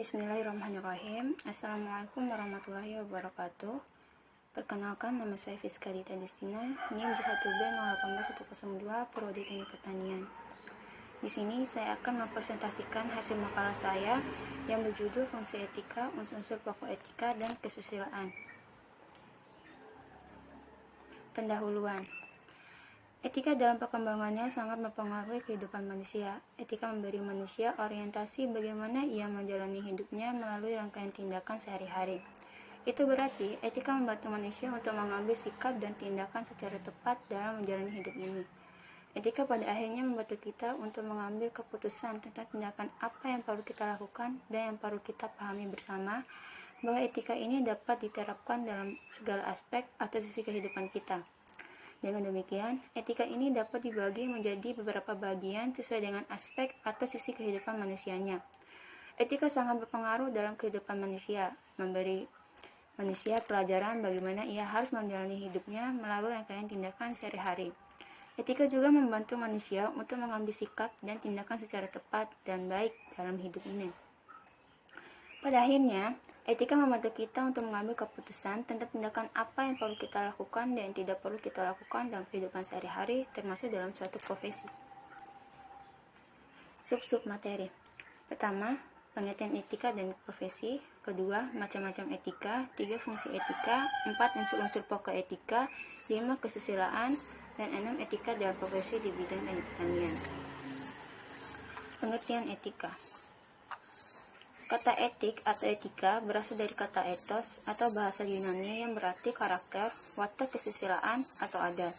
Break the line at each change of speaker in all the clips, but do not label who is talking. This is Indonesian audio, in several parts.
Bismillahirrahmanirrahim. Assalamualaikum warahmatullahi wabarakatuh. Perkenalkan, nama saya Fiska Dita Destina, NIM J1B 018102, Prodi Teknik Pertanian. Di sini saya akan mempresentasikan hasil makalah saya yang berjudul Fungsi Etika, Unsur-unsur Pokok Etika dan Kesusilaan. Pendahuluan. Etika dalam perkembangannya sangat mempengaruhi kehidupan manusia. Etika memberi manusia orientasi bagaimana ia menjalani hidupnya melalui rangkaian tindakan sehari-hari. Itu berarti etika membantu manusia untuk mengambil sikap dan tindakan secara tepat dalam menjalani hidup ini. Etika pada akhirnya membantu kita untuk mengambil keputusan tentang tindakan apa yang perlu kita lakukan dan yang perlu kita pahami bersama, bahwa etika ini dapat diterapkan dalam segala aspek atau sisi kehidupan kita. Dengan demikian, etika ini dapat dibagi menjadi beberapa bagian sesuai dengan aspek atau sisi kehidupan manusianya. Etika sangat berpengaruh dalam kehidupan manusia, memberi manusia pelajaran bagaimana ia harus menjalani hidupnya melalui rangkaian tindakan sehari-hari. Etika juga membantu manusia untuk mengambil sikap dan tindakan secara tepat dan baik dalam hidup ini. Pada akhirnya, etika membantu kita untuk mengambil keputusan tentang tindakan apa yang perlu kita lakukan dan yang tidak perlu kita lakukan dalam kehidupan sehari-hari, termasuk dalam suatu profesi. Sub-sub materi. Pertama, pengertian etika dan profesi. Kedua, macam-macam etika. 3, fungsi etika. 4, unsur-unsur pokok etika. 5, kesusilaan. Dan 6, etika dalam profesi di bidang pertanian. Pengertian etika. Kata etik atau etika berasal dari kata ethos atau bahasa Yunani yang berarti karakter, watak, kesusilaan, atau adat.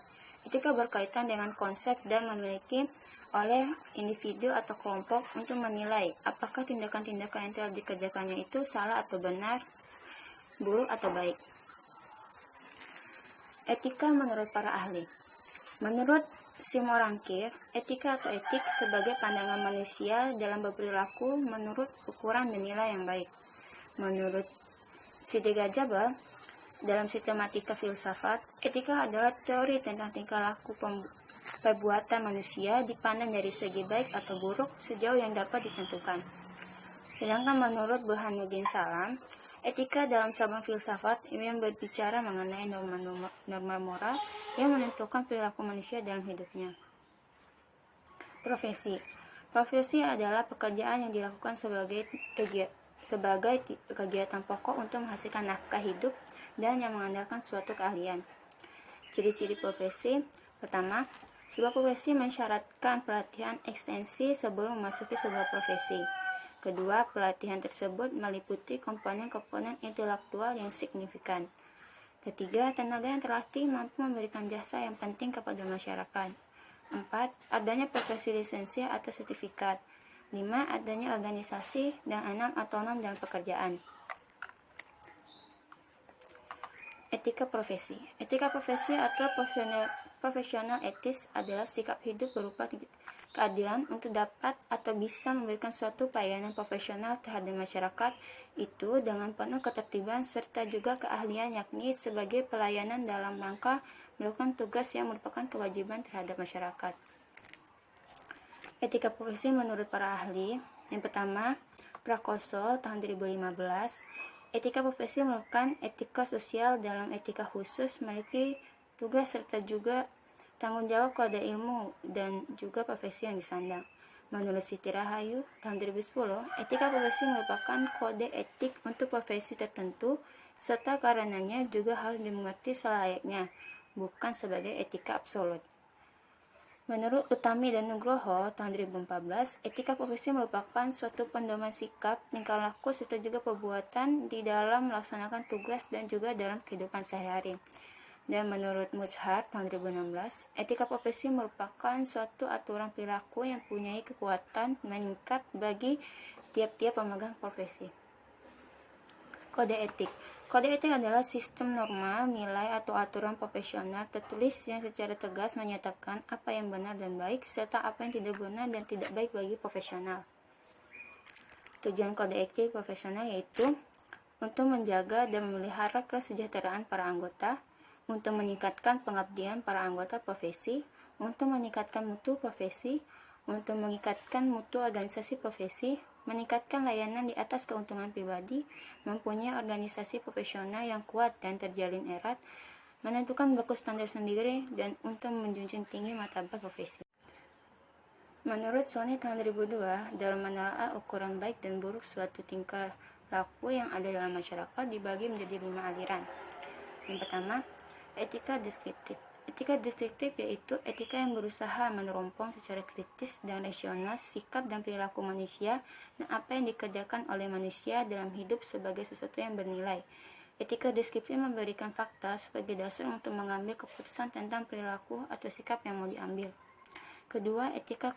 Etika berkaitan dengan konsep dan memiliki oleh individu atau kelompok untuk menilai apakah tindakan-tindakan yang telah dikerjakannya itu salah atau benar, buruk atau baik. Etika menurut para ahli. Menurut Simorankir, etika atau etik sebagai pandangan manusia dalam berperilaku menurut ukuran dan nilai yang baik. Menurut Sidegajaba, dalam sistematika filsafat, etika adalah teori tentang tingkah laku perbuatan manusia dipandang dari segi baik atau buruk sejauh yang dapat ditentukan. Sedangkan menurut Burhanuddin Salam, etika dalam cabang filsafat yang berbicara mengenai norma moral yang menentukan perilaku manusia dalam hidupnya. Profesi. Profesi adalah pekerjaan yang dilakukan sebagai kegiatan pokok untuk menghasilkan nafkah hidup dan yang mengandalkan suatu keahlian. Ciri-ciri profesi. Pertama, sebuah profesi mensyaratkan pelatihan ekstensi sebelum memasuki sebuah profesi. Kedua, pelatihan tersebut meliputi komponen-komponen intelektual yang signifikan. Ketiga, tenaga yang terlatih mampu memberikan jasa yang penting kepada masyarakat. 4. Adanya profesi lisensi atau sertifikat. 5. Adanya organisasi. Dan 6. Otonom dalam pekerjaan. Etika profesi. Etika profesi atau profesional etis adalah sikap hidup berupa keadilan untuk dapat atau bisa memberikan suatu pelayanan profesional terhadap masyarakat itu dengan penuh ketertiban serta juga keahlian, yakni sebagai pelayanan dalam rangka melakukan tugas yang merupakan kewajiban terhadap masyarakat. Etika profesi menurut para ahli. Yang pertama, Prakoso tahun 2015. Etika profesi merupakan etika sosial dalam etika khusus, memiliki tugas serta juga tanggung jawab kode ilmu dan juga profesi yang disandang. Menurut Siti Rahayu tahun 2010, etika profesi merupakan kode etik untuk profesi tertentu serta karenanya juga harus dimengerti selayaknya, bukan sebagai etika absolut. Menurut Utami dan Nugroho tahun 2014, etika profesi merupakan suatu pedoman sikap, tingkah laku serta juga perbuatan di dalam melaksanakan tugas dan juga dalam kehidupan sehari-hari. Dan menurut Muzhar tahun 2016, etika profesi merupakan suatu aturan perilaku yang punya kekuatan meningkat bagi tiap-tiap pemegang profesi. Kode etik. Kode etik adalah sistem normal, nilai atau aturan profesional tertulis yang secara tegas menyatakan apa yang benar dan baik serta apa yang tidak benar dan tidak baik bagi profesional. Tujuan kode etik profesional yaitu untuk menjaga dan memelihara kesejahteraan para anggota, untuk meningkatkan pengabdian para anggota profesi, untuk meningkatkan mutu profesi, untuk mengikatkan mutu organisasi profesi, meningkatkan layanan di atas keuntungan pribadi, mempunyai organisasi profesional yang kuat dan terjalin erat, menentukan baku standar sendiri, dan untuk menjunjung tinggi martabat profesi. Menurut Sony tahun 2002, dalam menelaah ukuran baik dan buruk suatu tingkah laku yang ada dalam masyarakat dibagi menjadi 5 aliran. Yang pertama, etika deskriptif. Etika deskriptif yaitu etika yang berusaha menerompong secara kritis dan rasional sikap dan perilaku manusia dan apa yang dikerjakan oleh manusia dalam hidup sebagai sesuatu yang bernilai. Etika deskriptif memberikan fakta sebagai dasar untuk mengambil keputusan tentang perilaku atau sikap yang mau diambil. Kedua, etika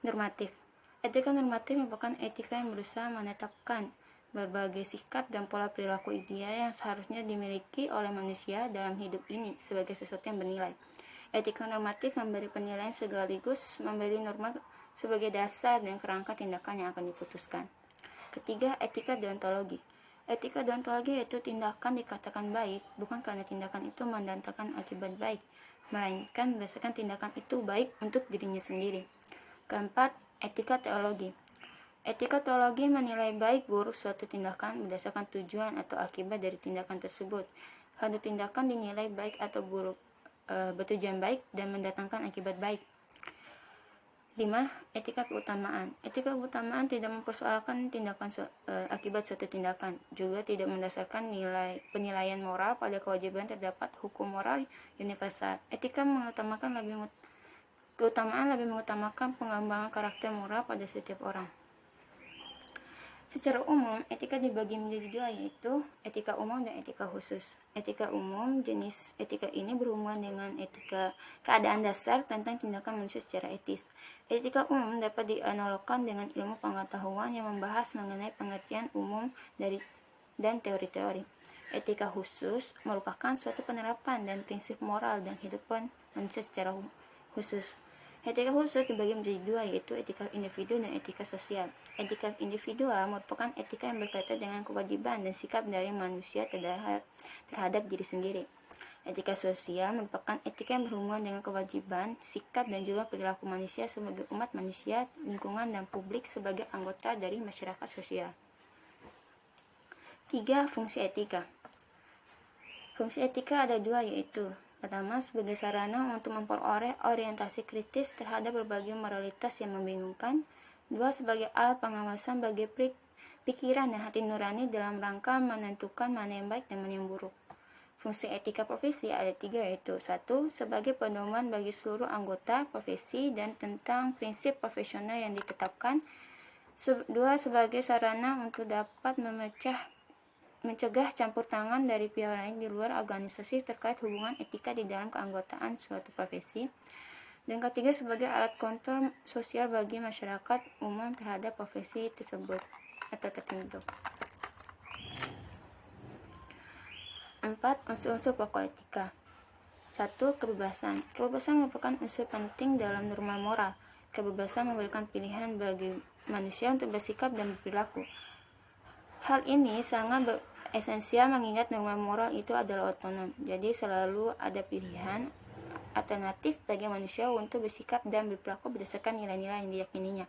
normatif. Etika normatif merupakan etika yang berusaha menetapkan berbagai sikap dan pola perilaku ideal yang seharusnya dimiliki oleh manusia dalam hidup ini sebagai sesuatu yang bernilai. Etika normatif memberi penilaian sekaligus memberi norma sebagai dasar dan kerangka tindakan yang akan diputuskan. Ketiga, etika deontologi. Etika deontologi yaitu tindakan dikatakan baik bukan karena tindakan itu mendatangkan akibat baik, melainkan berdasarkan tindakan itu baik untuk dirinya sendiri. Keempat, etika teologi. Etika teologi menilai baik buruk suatu tindakan berdasarkan tujuan atau akibat dari tindakan tersebut. Suatu tindakan dinilai baik atau buruk bertujuan baik dan mendatangkan akibat baik. 5. Etika keutamaan. Etika keutamaan tidak mempersoalkan tindakan akibat suatu tindakan, juga tidak mendasarkan penilaian moral pada kewajiban terdapat hukum moral universal. Etika keutamaan lebih mengutamakan pengembangan karakter moral pada setiap orang. Secara umum, etika dibagi menjadi dua, yaitu etika umum dan etika khusus. Etika umum, jenis etika ini berhubungan dengan etika keadaan dasar tentang tindakan manusia secara etis. Etika umum dapat dianalogkan dengan ilmu pengetahuan yang membahas mengenai pengertian umum dan teori-teori. Etika khusus merupakan suatu penerapan dan prinsip moral dan kehidupan manusia secara khusus. Etika khusus dibagi menjadi dua, yaitu etika individu dan etika sosial. Etika individual merupakan etika yang berkaitan dengan kewajiban dan sikap dari manusia terhadap diri sendiri. Etika sosial merupakan etika yang berhubungan dengan kewajiban, sikap, dan juga perilaku manusia sebagai umat manusia, lingkungan, dan publik sebagai anggota dari masyarakat sosial. 3. Fungsi etika. Fungsi etika ada dua, yaitu pertama, sebagai sarana untuk memperoleh orientasi kritis terhadap berbagai moralitas yang membingungkan. 2. Sebagai alat pengawasan bagi pikiran dan hati nurani dalam rangka menentukan mana yang baik dan mana yang buruk. Fungsi etika profesi ada 3, yaitu 1. Sebagai pedoman bagi seluruh anggota profesi dan tentang prinsip profesional yang ditetapkan. 2. Sebagai sarana untuk dapat mencegah campur tangan dari pihak lain di luar organisasi terkait hubungan etika di dalam keanggotaan suatu profesi. Dan ketiga, sebagai alat kontrol sosial bagi masyarakat umum terhadap profesi tersebut atau tertentu. 4. Unsur-unsur pokok etika. 1. Kebebasan. Kebebasan merupakan unsur penting dalam norma moral. Kebebasan memberikan pilihan bagi manusia untuk bersikap dan berperilaku. Hal ini sangat esensial mengingat norma moral itu adalah otonom, jadi selalu ada pilihan alternatif bagi manusia untuk bersikap dan berperilaku berdasarkan nilai-nilai yang diyakininya.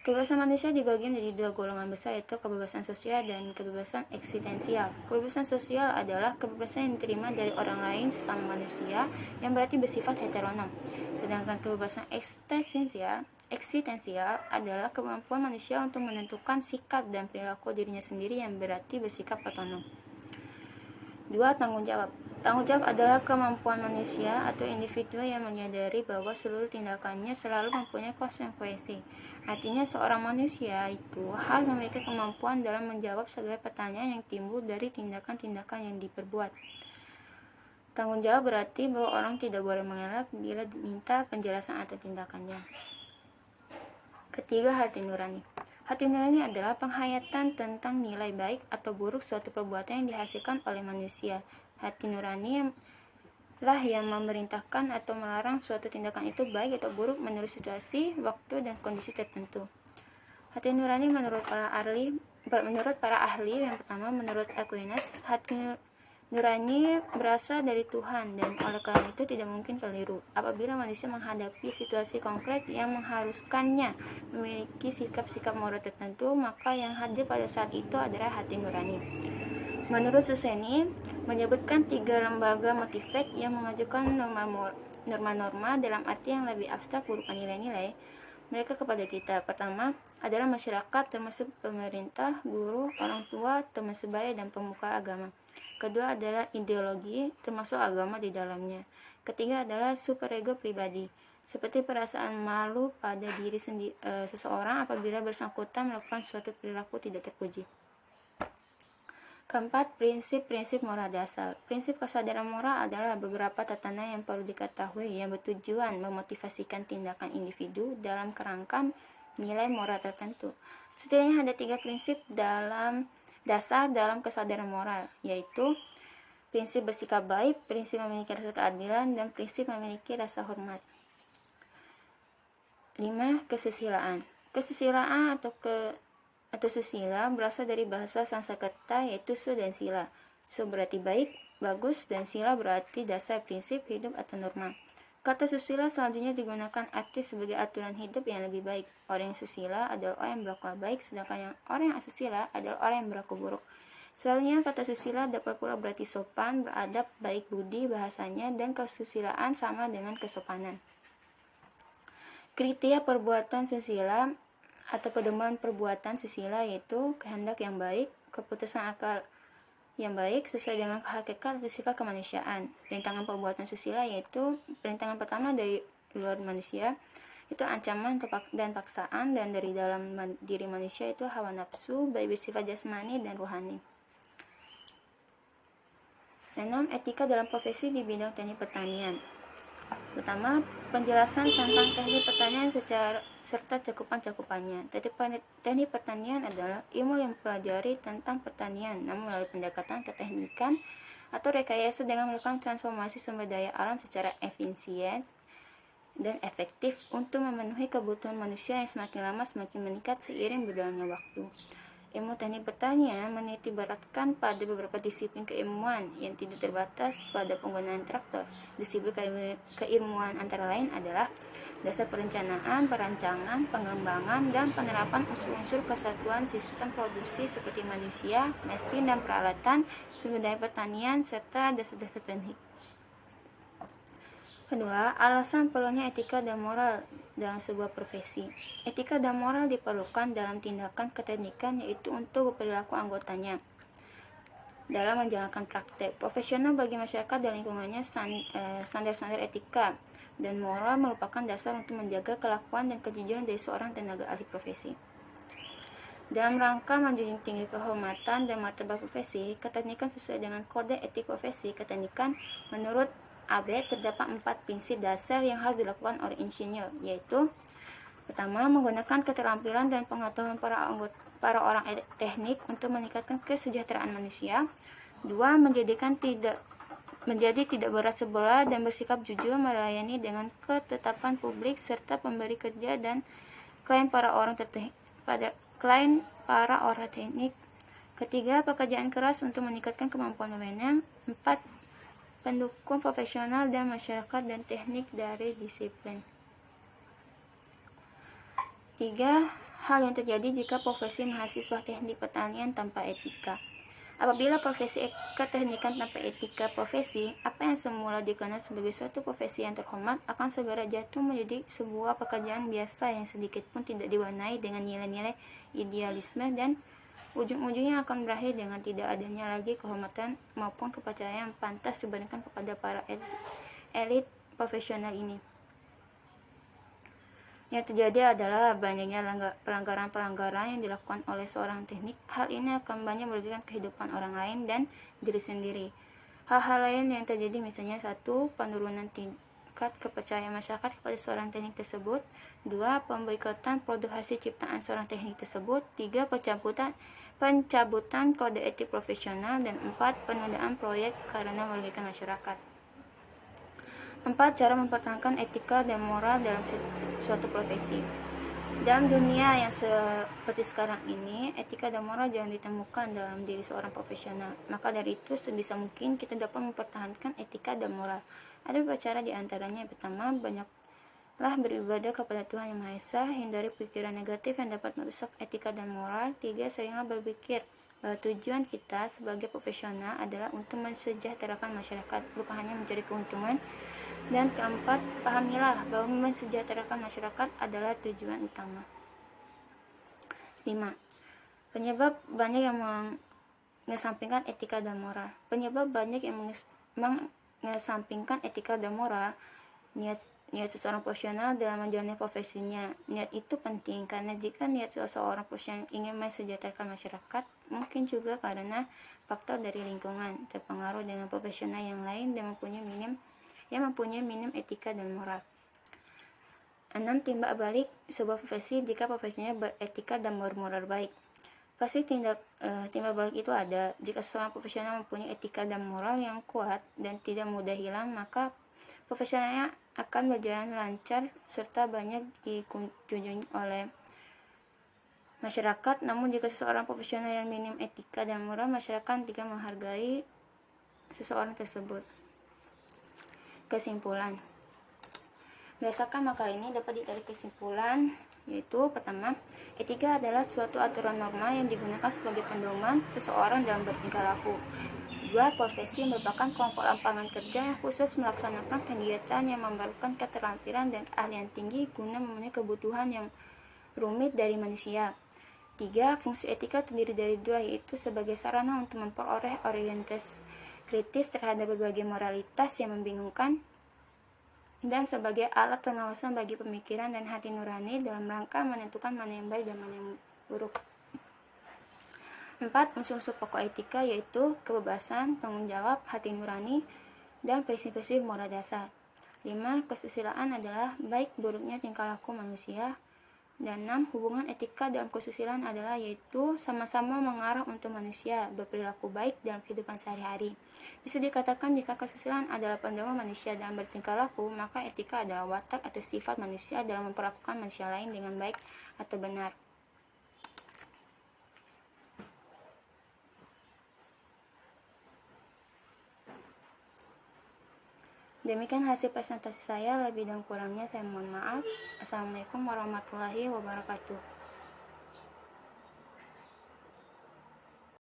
Kebebasan manusia dibagi menjadi dua golongan besar, yaitu kebebasan sosial dan kebebasan eksistensial. Kebebasan sosial adalah kebebasan yang diterima dari orang lain sesama manusia yang berarti bersifat heteronom. Sedangkan kebebasan eksistensial adalah kemampuan manusia untuk menentukan sikap dan perilaku dirinya sendiri yang berarti bersikap otonom. 2. Tanggung jawab. Tanggung jawab adalah kemampuan manusia atau individu yang menyadari bahwa seluruh tindakannya selalu mempunyai konsekuensi. Artinya seorang manusia itu harus memiliki kemampuan dalam menjawab segala pertanyaan yang timbul dari tindakan-tindakan yang diperbuat. Tanggung jawab berarti bahwa orang tidak boleh mengelak bila diminta penjelasan atas tindakannya. Ketiga, hati nurani. Hati nurani adalah penghayatan tentang nilai baik atau buruk suatu perbuatan yang dihasilkan oleh manusia. Hati nurani lah yang memerintahkan atau melarang suatu tindakan itu baik atau buruk menurut situasi, waktu, dan kondisi tertentu. Hati nurani menurut para ahli yang pertama, menurut Aquinas, hati Nurani berasal dari Tuhan dan oleh karena itu tidak mungkin keliru. Apabila manusia menghadapi situasi konkret yang mengharuskannya memiliki sikap-sikap moral tertentu, maka yang hadir pada saat itu adalah hati nurani. Menurut Suseni, menyebutkan 3 lembaga motivate yang mengajukan norma-norma dalam arti yang lebih abstrak berupa nilai-nilai mereka kepada kita. Pertama adalah masyarakat termasuk pemerintah, guru, orang tua, teman sebaya, dan pemuka agama. Kedua adalah ideologi, termasuk agama di dalamnya. Ketiga adalah superego pribadi, seperti perasaan malu pada diri seseorang apabila bersangkutan melakukan suatu perilaku tidak terpuji. Keempat, prinsip-prinsip moral dasar. Prinsip kesadaran moral adalah beberapa tatanan yang perlu diketahui yang bertujuan memotivasikan tindakan individu dalam kerangka nilai moral tertentu. Setidaknya ada 3 prinsip dasar dalam kesadaran moral, yaitu prinsip bersikap baik, prinsip memiliki rasa keadilan, dan prinsip memiliki rasa hormat. 5. Kesusilaan. Kesusilaan atau susila berasal dari bahasa Sanskerta yaitu su dan sila. Su berarti baik, bagus, dan sila berarti dasar, prinsip hidup atau norma. Kata susila selanjutnya digunakan arti sebagai aturan hidup yang lebih baik. Orang yang susila adalah orang yang berlaku baik, sedangkan orang yang asusila adalah orang yang berlaku buruk. Selanjutnya, kata susila dapat pula berarti sopan, beradab, baik budi bahasanya, dan kesusilaan sama dengan kesopanan. Kriteria perbuatan susila atau pedoman perbuatan susila yaitu kehendak yang baik, keputusan akal yang baik sesuai dengan hakikat atau sifat kemanusiaan. Perintangan perbuatan susila yaitu perintangan pertama dari luar manusia, itu ancaman dan paksaan, dan dari dalam diri manusia itu hawa nafsu, baik bersifat jasmani dan rohani. 6. Etika dalam profesi di bidang teknik pertanian. Pertama, penjelasan tentang teknik pertanian serta cakupan-cakupannya. Teknik pertanian adalah ilmu yang mempelajari tentang pertanian, namun melalui pendekatan keteknikan atau rekayasa dengan melakukan transformasi sumber daya alam secara efisien dan efektif untuk memenuhi kebutuhan manusia yang semakin lama semakin meningkat seiring berjalannya waktu. Ilmu teknik pertanian menitikberatkan pada beberapa disiplin keilmuan yang tidak terbatas pada penggunaan traktor. Disiplin keilmuan antara lain adalah dasar perencanaan, perancangan, pengembangan, dan penerapan unsur-unsur kesatuan sistem produksi seperti manusia, mesin dan peralatan, sumber daya pertanian, serta dasar-dasar teknik. Kedua, alasan perlunya etika dan moral dalam sebuah profesi. Etika dan moral diperlukan dalam tindakan keteknikan, yaitu untuk perilaku anggotanya dalam menjalankan praktek profesional bagi masyarakat dan lingkungannya. Standar-standar etika dan moral merupakan dasar untuk menjaga kelakuan dan kejujuran dari seorang tenaga ahli profesi. Dalam rangka menjunjung tinggi kehormatan dan martabat profesi, keteknikan sesuai dengan kode etik profesi keteknikan menurut AB terdapat 4 prinsip dasar yang harus dilakukan oleh insinyur, yaitu pertama, menggunakan keterampilan dan pengetahuan para orang teknik untuk meningkatkan kesejahteraan manusia. 2. Menjadi tidak berat sebelah dan bersikap jujur melayani dengan ketetapan publik serta pemberi kerja dan klien para orang teknik. Ketiga, pekerjaan keras untuk meningkatkan kemampuan wewenang. 4. Pendukung profesional dan masyarakat dan teknik dari disiplin. 3. Hal yang terjadi jika profesi mahasiswa teknik pertanian tanpa etika. Apabila profesi keteknikan tanpa etika profesi, apa yang semula dikenal sebagai suatu profesi yang terhormat akan segera jatuh menjadi sebuah pekerjaan biasa yang sedikit pun tidak diwarnai dengan nilai-nilai idealisme, dan ujung-ujungnya akan berakhir dengan tidak adanya lagi kehormatan maupun kepercayaan yang pantas diberikan kepada para elit profesional ini. Yang terjadi adalah banyaknya pelanggaran-pelanggaran yang dilakukan oleh seorang teknik. Hal ini akan banyak merugikan kehidupan orang lain dan diri sendiri. Hal-hal lain yang terjadi misalnya 1. Penurunan tingkat kepercayaan masyarakat kepada seorang teknik tersebut. 2. Pemboikotan produk hasil ciptaan seorang teknik tersebut. 3. Pencabutan kode etik profesional, dan 4. Penundaan proyek karena merugikan masyarakat. 4. Cara mempertahankan etika dan moral dalam suatu profesi. Dalam dunia yang seperti sekarang ini, etika dan moral jangan ditemukan dalam diri seorang profesional. Maka dari itu, sebisa mungkin kita dapat mempertahankan etika dan moral. Ada beberapa cara di antaranya. Yang pertama, banyaklah beribadah kepada Tuhan Yang Maha Esa, hindari pikiran negatif yang dapat merusak etika dan moral. 3. Seringlah berpikir bahwa tujuan kita sebagai profesional adalah untuk mensejahterakan masyarakat, bukan hanya mencari keuntungan. Dan keempat, pahamilah bahwa mensejahterakan masyarakat adalah tujuan utama. 5. Penyebab banyak yang mengesampingkan etika dan moral. Penyebab banyak yang mengesampingkan etika dan moral, niat seseorang profesional dalam menjalani profesinya. Niat itu penting karena jika niat seseorang profesional ingin mensejahterakan masyarakat, mungkin juga karena faktor dari lingkungan, terpengaruh dengan profesional yang lain dan mempunyai minim etika dan moral. 6. Timbal balik sebuah profesi jika profesinya beretika dan bermoral baik. Pasti timbal balik itu ada. Jika seorang profesional mempunyai etika dan moral yang kuat dan tidak mudah hilang, maka profesionalnya akan berjalan lancar serta banyak dikunjungi oleh masyarakat. Namun jika seseorang profesional yang minim etika dan moral, masyarakat tidak menghargai seseorang tersebut. Kesimpulan. Berdasarkan makalah ini dapat ditarik kesimpulan, yaitu pertama, etika adalah suatu aturan norma yang digunakan sebagai pedoman seseorang dalam bertingkah laku. 2. Profesi merupakan kelompok lapangan kerja yang khusus melaksanakan kegiatan yang memerlukan keterampilan dan keahlian tinggi guna memenuhi kebutuhan yang rumit dari manusia. 3. Fungsi etika terdiri dari 2, yaitu sebagai sarana untuk memperoleh orientasi kritis terhadap berbagai moralitas yang membingungkan, dan sebagai alat pengawasan bagi pemikiran dan hati nurani dalam rangka menentukan mana yang baik dan mana yang buruk. 4. Unsur-unsur pokok etika yaitu kebebasan, tanggung jawab, hati nurani, dan prinsip-prinsip moral dasar. 5. Kesusilaan adalah baik buruknya tingkah laku manusia. Dan 6. Hubungan etika dalam kesusilaan adalah yaitu sama-sama mengarah untuk manusia berperilaku baik dalam kehidupan sehari-hari. Bisa dikatakan jika kesusilaan adalah pedoman manusia dalam bertingkah laku, maka etika adalah watak atau sifat manusia dalam memperlakukan manusia lain dengan baik atau benar. Demikian hasil presentasi saya, lebih dan kurangnya saya mohon maaf. Assalamualaikum warahmatullahi wabarakatuh.